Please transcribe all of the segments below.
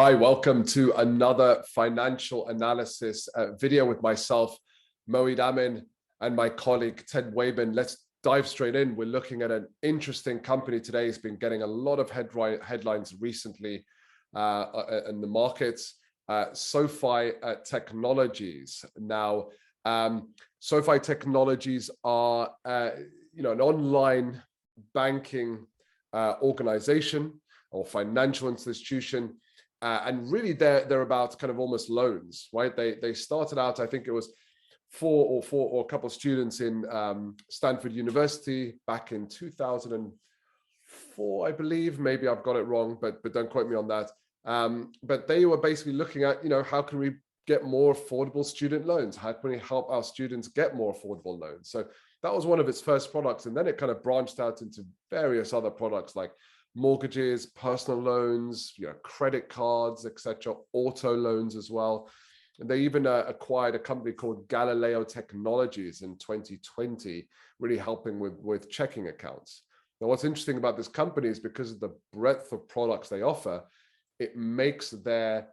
Hi, welcome to another financial analysis video with myself, Moeed Amin, and my colleague, Ted Wabin. Let's dive straight in. We're looking at an interesting company today. It's been getting a lot of headlines recently in the markets. Sofi Technologies. Now, Sofi Technologies are an online banking organization or financial institution. And really, they're about kind of almost loans, right? They started out, I think it was four or a couple of students in Stanford University back in 2004, I believe. Maybe I've got it wrong, but don't quote me on that. But they were basically looking at, how can we get more affordable student loans? How can we help our students get more affordable loans? So that was one of its first products, and then it kind of branched out into various other products like mortgages, personal loans, credit cards, etc., auto loans as well. And they even acquired a company called Galileo Technologies in 2020, really helping with checking accounts. Now, what's interesting about this company is because of the breadth of products they offer, it makes their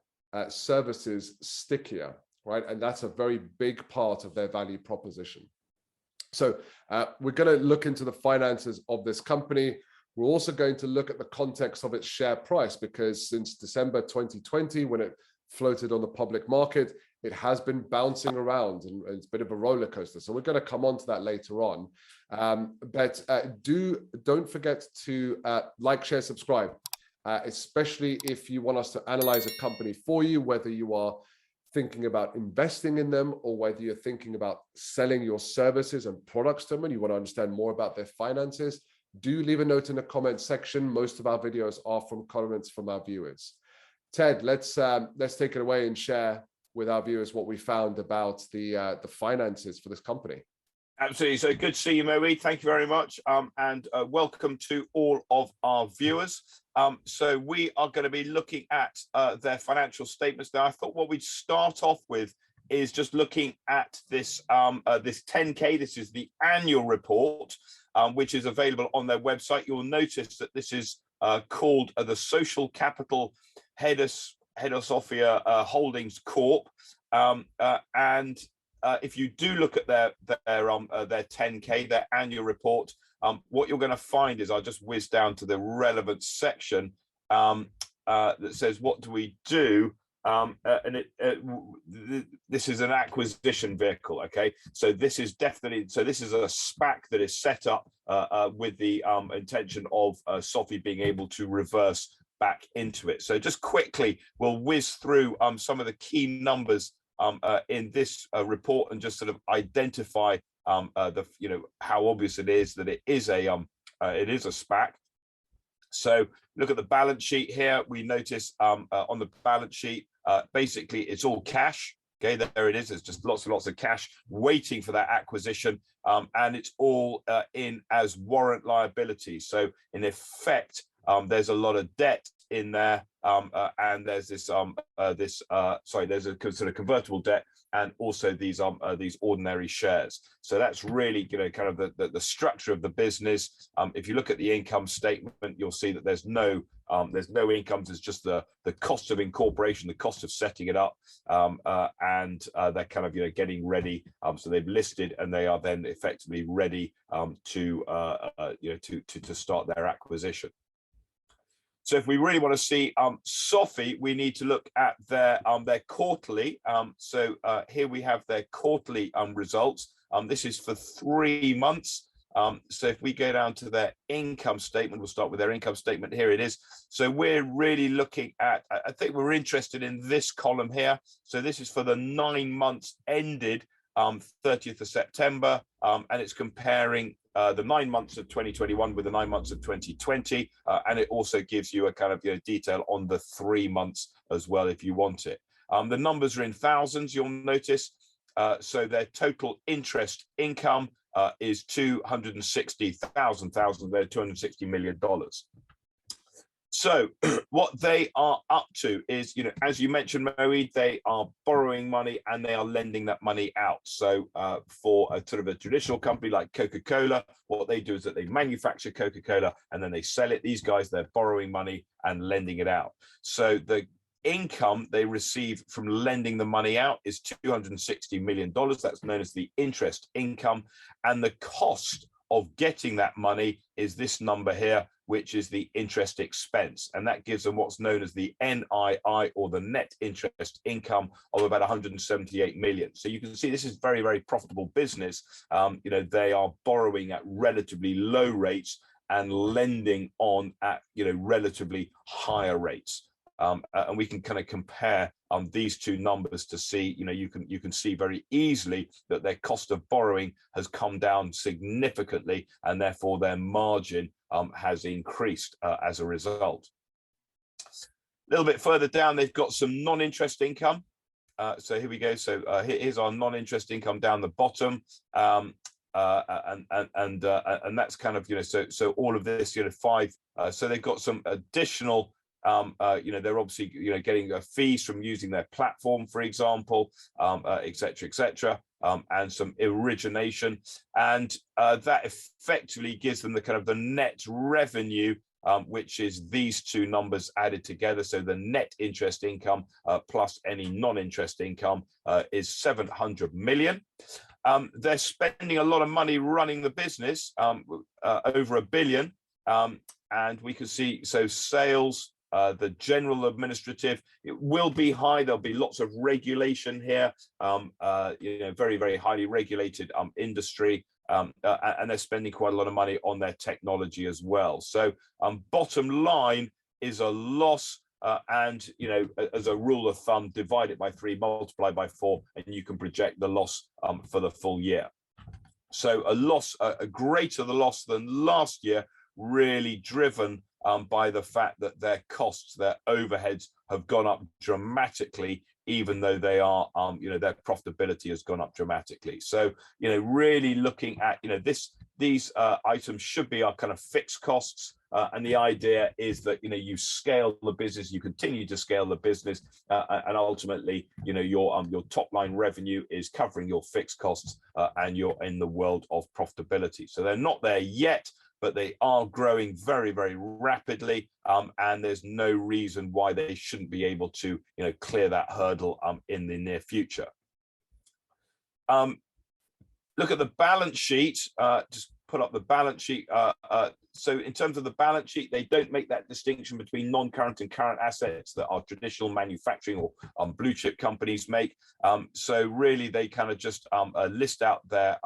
services stickier, right? And that's a very big part of their value proposition. So we're going to look into the finances of this company. We're also going to look at the context of its share price, because since December 2020, when it floated on the public market, it has been bouncing around and it's a bit of a roller coaster. So we're going to come on to that later on. But don't forget to like, share, subscribe, especially if you want us to analyze a company for you, whether you are thinking about investing in them or whether you're thinking about selling your services and products to them and you want to understand more about their finances. Do leave a note in the comment section. Most of our videos are from comments from our viewers. Ted, let's take it away and share with our viewers what we found about the finances for this company. Absolutely. So good to see you, Moeed. Thank you very much. And welcome to all of our viewers. So we are going to be looking at their financial statements. Now, I thought what we'd start off with is just looking at this, this 10K. This is the annual report, which is available on their website. You'll notice that this is called the Social Capital Sophia Holdings Corp. And if you do look at their 10K, their annual report, what you're going to find is, I'll just whiz down to the relevant section that says, what do we do? This is an acquisition vehicle. Okay, so this is definitely, this is a SPAC that is set up with the intention of Sofi being able to reverse back into it. So just quickly, we'll whiz through some of the key numbers in this report and just sort of identify how obvious it is that it is a SPAC. So look at the balance sheet here. We notice on the balance sheet, basically it's all cash. Okay, there it is. It's just lots and lots of cash waiting for that acquisition, and it's all in as warrant liability. So in effect, there's a lot of debt in there, and there's this there's a sort of convertible debt, and also these ordinary shares. So that's really kind of the structure of the business. If you look at the income statement, you'll see that there's no income. There's just the cost of incorporation, the cost of setting it up, and they're kind of getting ready. So they've listed and they are then effectively ready to start their acquisition. So if we really want to see Sofi, we need to look at their quarterly. So here we have their quarterly results. This is for 3 months. So if we go down to their income statement, we'll start with their income statement. Here it is. So we're really looking at, I think we're interested in this column here. So this is for the 9 months ended 30th of September, and it's comparing the 9 months of 2021 with the 9 months of 2020, and it also gives you a kind of detail on the 3 months as well if you want it. The numbers are in thousands, you'll notice. So their total interest income is $260,000. They're $260 million. So what they are up to is, as you mentioned, Moeed, they are borrowing money and they are lending that money out. So for a sort of a traditional company like Coca-Cola, what they do is that they manufacture Coca-Cola and then they sell it. These guys, they're borrowing money and lending it out. So the income they receive from lending the money out is $260 million. That's known as the interest income. And the cost of getting that money is this number here, which is the interest expense. And that gives them what's known as the NII, or the net interest income, of about 178 million. So you can see this is very, very profitable business. They are borrowing at relatively low rates and lending on at relatively higher rates. And we can kind of compare these two numbers to see, you can see very easily that their cost of borrowing has come down significantly, and therefore their margin has increased as a result. A little bit further down, they've got some non-interest income. So here we go. So here's our non-interest income down the bottom. And that's kind of, so all of this, so they've got some additional, they're obviously, getting fees from using their platform, for example, et cetera, and some origination. And that effectively gives them the kind of the net revenue, which is these two numbers added together. So the net interest income plus any non-interest income is 700 million. They're spending a lot of money running the business, over $1 billion. And we can see, so sales, the general administrative, it will be high. There'll be lots of regulation here, very, very highly regulated industry. And they're spending quite a lot of money on their technology as well. So bottom line is a loss. And, as a rule of thumb, divide it by 3, multiply by 4, and you can project the loss for the full year. So a loss, a greater the loss than last year, really driven by the fact that their costs, their overheads have gone up dramatically, even though they are, their profitability has gone up dramatically. So, really looking at, these items should be our kind of fixed costs. And the idea is that, you scale the business, you continue to scale the business, and ultimately, your top line revenue is covering your fixed costs, and you're in the world of profitability. So they're not there yet, but they are growing very, very rapidly, and there's no reason why they shouldn't be able to, clear that hurdle in the near future. Look at the balance sheet. Just put up the balance sheet. So in terms of the balance sheet, they don't make that distinction between non-current and current assets that our traditional manufacturing or blue chip companies make. So really, they kind of just list out their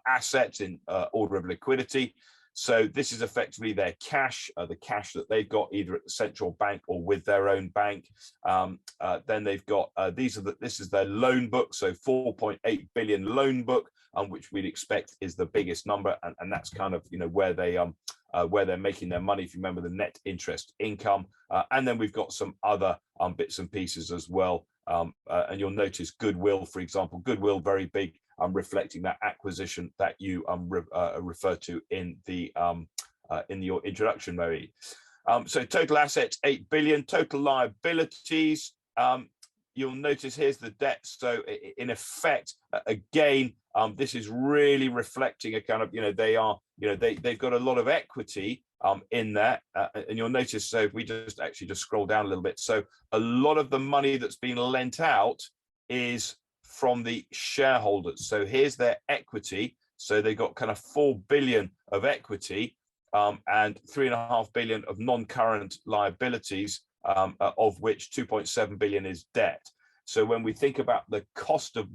assets in order of liquidity. So this is effectively their cash, the cash that they've got either at the central bank or with their own bank. Then they've got this is their loan book, so 4.8 billion loan book, which we'd expect is the biggest number, and that's kind of where they're making their money. If you remember the net interest income, and then we've got some other bits and pieces as well. And you'll notice goodwill, for example, goodwill very big. Reflecting that acquisition that you refer to in your introduction, Moe. So total assets 8 billion, total liabilities. You'll notice here's the debt. So in effect, again, this is really reflecting a kind of they've got a lot of equity in there, and you'll notice. So if we just scroll down a little bit, so a lot of the money that's been lent out is from the shareholders. So here's their equity. So they got kind of 4 billion of equity, and 3.5 billion of non-current liabilities, of which 2.7 billion is debt. So when we think about the cost of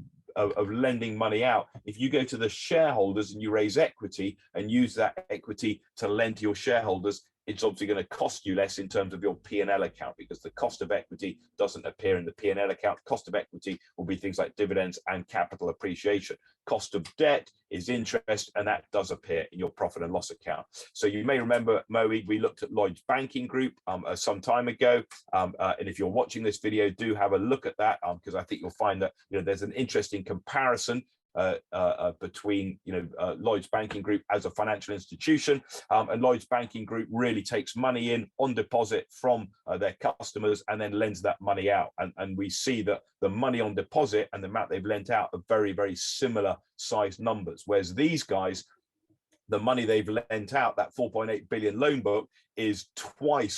lending money out, if you go to the shareholders and you raise equity and use that equity to lend to your shareholders, it's obviously going to cost you less in terms of your P&L account, because the cost of equity doesn't appear in the P&L account. Cost of equity will be things like dividends and capital appreciation. Cost of debt is interest, and that does appear in your profit and loss account. So you may remember, Moe, we looked at Lloyd's Banking Group some time ago. And if you're watching this video, do have a look at that, because I think you'll find that there's an interesting comparison between Lloyd's Banking Group as a financial institution, and Lloyd's Banking Group really takes money in on deposit from their customers and then lends that money out, and we see that the money on deposit and the amount they've lent out are very, very similar size numbers, whereas these guys the money they've lent out, that 4.8 billion loan book, is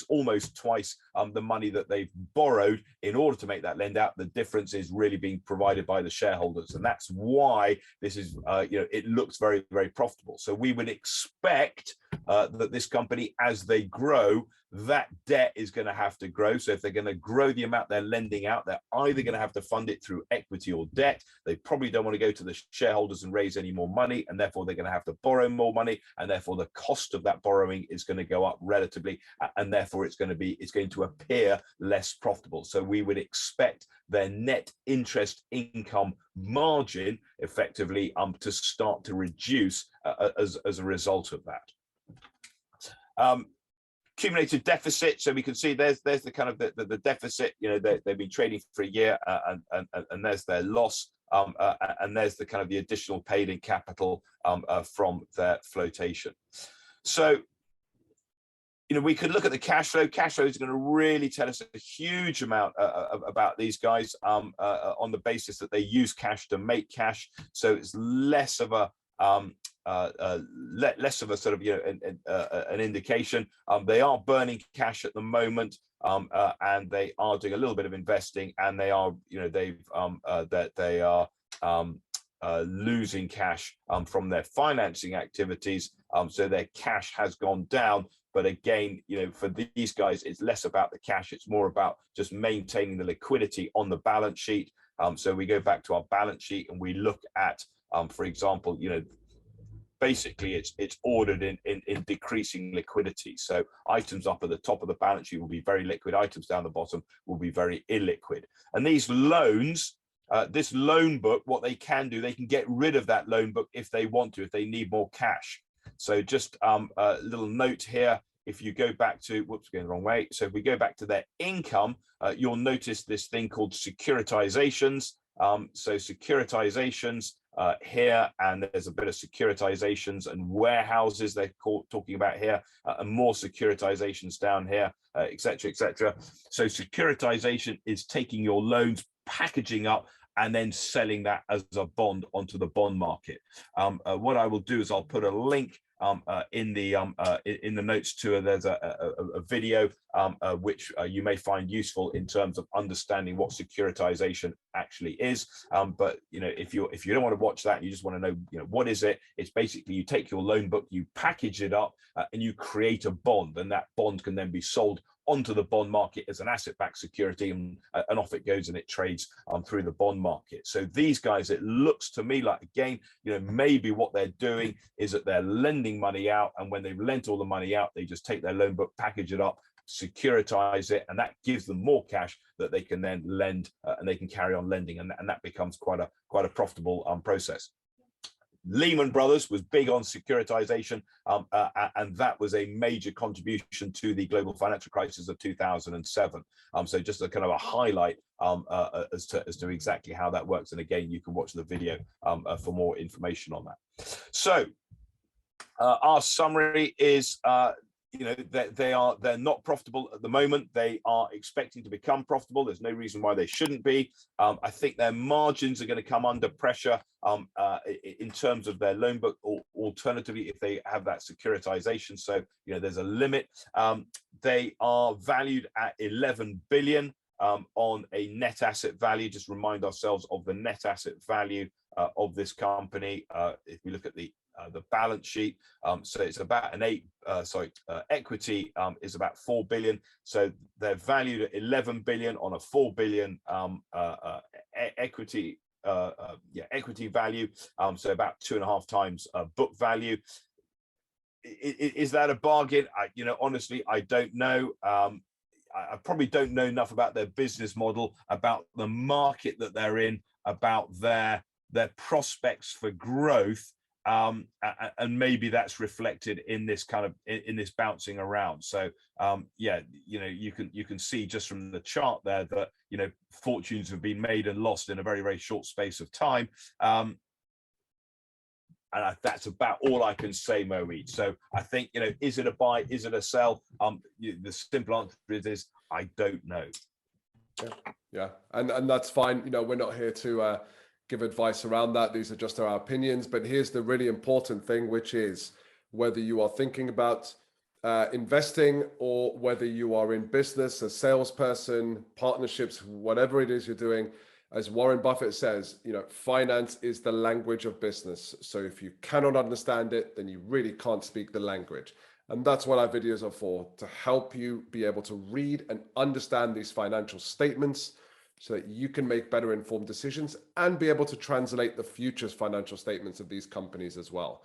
almost twice the money that they've borrowed in order to make that lend out. The difference is really being provided by the shareholders, and that's why this is, it looks very, very profitable. So we would expect that this company, as they grow, that debt is going to have to grow. So if they're going to grow the amount they're lending out, they're either going to have to fund it through equity or debt. They probably don't want to go to the shareholders and raise any more money, and therefore they're going to have to borrow more money, and therefore the cost of that borrowing is going to go up relatively, and therefore it's going to appear less profitable. So we would expect their net interest income margin effectively to start to reduce as a result of that. Accumulated deficit, so we can see there's the kind of the deficit. They've been trading for a year, and there's their loss, and there's the kind of the additional paid in capital from their flotation. So we could look at the cash flow. Cash flow is going to really tell us a huge amount about these guys on the basis that they use cash to make cash. So it's less of a sort of an indication. They are burning cash at the moment, and they are doing a little bit of investing, and they are losing cash from their financing activities. So their cash has gone down. But again, for these guys, it's less about the cash. It's more about just maintaining the liquidity on the balance sheet. So we go back to our balance sheet and we look at, for example, basically it's ordered in decreasing liquidity. So items up at the top of the balance sheet will be very liquid. Items down the bottom will be very illiquid. And these loans, this loan book, what they can do, they can get rid of that loan book if they want to, if they need more cash. So just a little note here. If you go back to, whoops, going the wrong way. So if we go back to their income, you'll notice this thing called securitizations. So securitizations here, and there's a bit of securitizations and warehouses they're talking about here, and more securitizations down here, etc., etc. So securitization is taking your loans, packaging up, and then selling that as a bond onto the bond market. What I will do is I'll put a link in the notes to there's a video which you may find useful in terms of understanding what securitization actually is. But if you don't want to watch that, you just want to know what is it. It's basically you take your loan book, you package it up, and you create a bond, and that bond can then be sold onto the bond market as an asset-backed security, and off it goes, and it trades through the bond market. So these guys, it looks to me like, again, maybe what they're doing is that they're lending money out, and when they've lent all the money out, they just take their loan book, package it up, securitize it, and that gives them more cash that they can then lend, and they can carry on lending, and that becomes quite a profitable process. Lehman Brothers was big on securitization, and that was a major contribution to the global financial crisis of 2007. So just a kind of a highlight as to exactly how that works. And again, you can watch the video for more information on that. So our summary is they're not profitable at the moment. They are expecting to become profitable. There's no reason why they shouldn't be. I think their margins are going to come under pressure in terms of their loan book, or alternatively, if they have that securitization. So there's a limit. They are valued at 11 billion on a net asset value. Just remind ourselves of the net asset value of this company. If we look at the balance sheet, so it's about equity is about 4 billion. So they're valued at 11 billion on a 4 billion equity value. So about 2.5 times book value. Is that a bargain? Honestly, I don't know. I probably don't know enough about their business model, about the market that they're in, about their prospects for growth. And maybe that's reflected in this kind of in this bouncing around. So you can see just from the chart there that fortunes have been made and lost in a very, very short space of time. And that's about all I can say, Moeed. So I think is it a buy? Is it a sell? The simple answer is I don't know. Yeah, and that's fine. We're not here to give advice around that. These are just our opinions. But here's the really important thing, which is whether you are thinking about investing or whether you are in business, a salesperson, partnerships, whatever it is you're doing. As Warren Buffett says, finance is the language of business. So if you cannot understand it, then you really can't speak the language. And that's what our videos are for, to help you be able to read and understand these financial statements so that you can make better informed decisions and be able to translate the future's financial statements of these companies as well.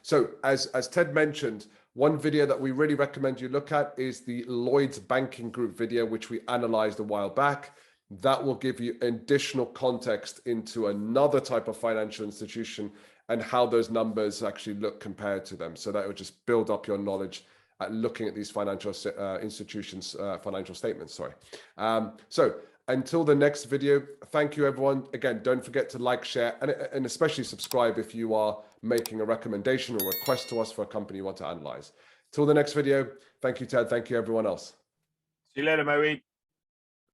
So as Ted mentioned, one video that we really recommend you look at is the Lloyd's Banking Group video, which we analyzed a while back. That will give you additional context into another type of financial institution and how those numbers actually look compared to them. So that will just build up your knowledge at looking at these financial institutions, financial statements, sorry. So until the next video, thank you everyone. Again, don't forget to like, share, and especially subscribe if you are making a recommendation or request to us for a company you want to analyze. Till the next video, thank you, Ted. Thank you, everyone else. See you later, Moe.